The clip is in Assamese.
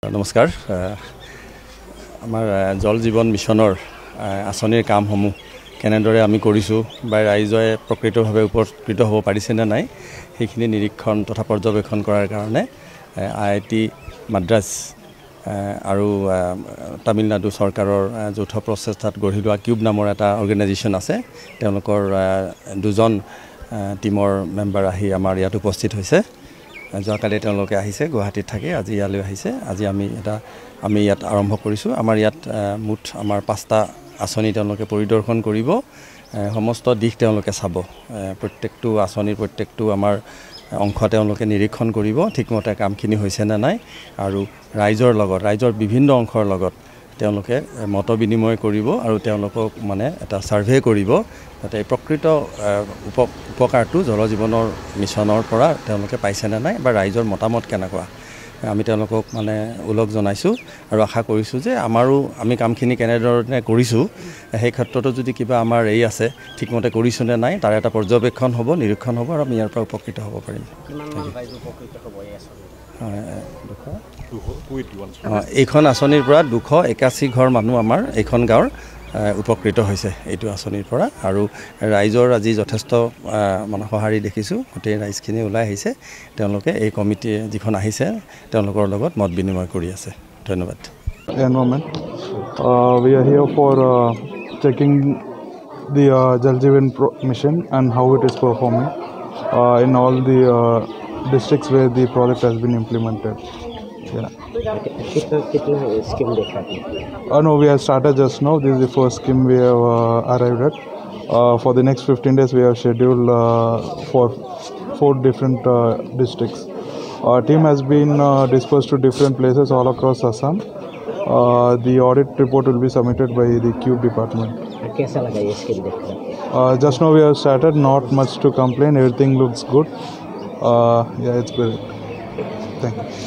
নমস্কাৰ আমাৰ জল জীৱন মিছনৰ আঁচনিৰ কামসমূহ কেনেদৰে আমি কৰিছোঁ বা ৰাইজে প্ৰকৃতভাৱে উপকৃত হ'ব পাৰিছে নে নাই সেইখিনি নিৰীক্ষণ তথা পৰ্যবেক্ষণ কৰাৰ কাৰণে IIT মাদ্ৰাজ আৰু তামিলনাডু চৰকাৰৰ যৌথ প্ৰচেষ্টাত গঢ়ি লোৱা কিউব নামৰ এটা অৰ্গেনাইজেশ্যন আছে তেওঁলোকৰ দুজন টিমৰ মেম্বাৰ আহি আমাৰ ইয়াত উপস্থিত হৈছে যোৱাকালি তেওঁলোকে আহিছে গুৱাহাটীত থাকে আজি ইয়ালৈ আহিছে আজি আমি ইয়াত আৰম্ভ কৰিছোঁ আমাৰ ইয়াত মুঠ আমাৰ 5টা আঁচনি তেওঁলোকে পৰিদৰ্শন কৰিব সমস্ত দিশ তেওঁলোকে চাব প্ৰত্যেকটো আঁচনিৰ প্ৰত্যেকটো আমাৰ অংশ তেওঁলোকে নিৰীক্ষণ কৰিব ঠিকমতে কামখিনি হৈছে নে নাই আৰু ৰাইজৰ বিভিন্ন অংশৰ লগত তেওঁলোকে মত বিনিময় কৰিব আৰু তেওঁলোকক মানে এটা সাৰ্ভে কৰিব যাতে প্ৰকৃত উপকাৰটো জল জীৱনৰ মিছনৰ পৰা তেওঁলোকে পাইছে নে নাই বা ৰাইজৰ মতামত কেনেকুৱা আমি তেওঁলোকক মানে উলগ জনাইছোঁ আৰু আশা কৰিছোঁ যে আমি কামখিনি কেনেদৰে কৰিছোঁ সেই ক্ষেত্ৰতো যদি কিবা আমাৰ এই আছে ঠিকমতে কৰিছোঁ নে নাই তাৰ এটা পৰ্যবেক্ষণ হ'ব নিৰীক্ষণ হ'ব আৰু আমি ইয়াৰ পৰা উপকৃত হ'ব পাৰিম এইখন আঁচনিৰ পৰা 281 ঘৰ মানুহ আমাৰ এইখন গাঁৱৰ উপকৃত হৈছে এইটো আঁচনিৰ পৰা আৰু ৰাইজৰ আজি যথেষ্ট মানে সঁহাৰি দেখিছোঁ গোটেই ৰাইজখিনি ওলাই আহিছে তেওঁলোকে এই কমিটি যিখন আহিছে তেওঁলোকৰ লগত মত বিনিময় কৰি আছে ধন্যবাদ Environment. We are here for checking the Jal Jeevan mission and how it is performing in all the districts where the project has been implemented. No, we have started just now. This is the first scheme we have arrived at. For the next 15 days, we have scheduled for 4 different districts. Our team has been dispersed to different places all across Assam. The audit report will be submitted by the Cube department. Just now we have started, not much to complain. Everything looks good. Yeah, it's good. Thank you.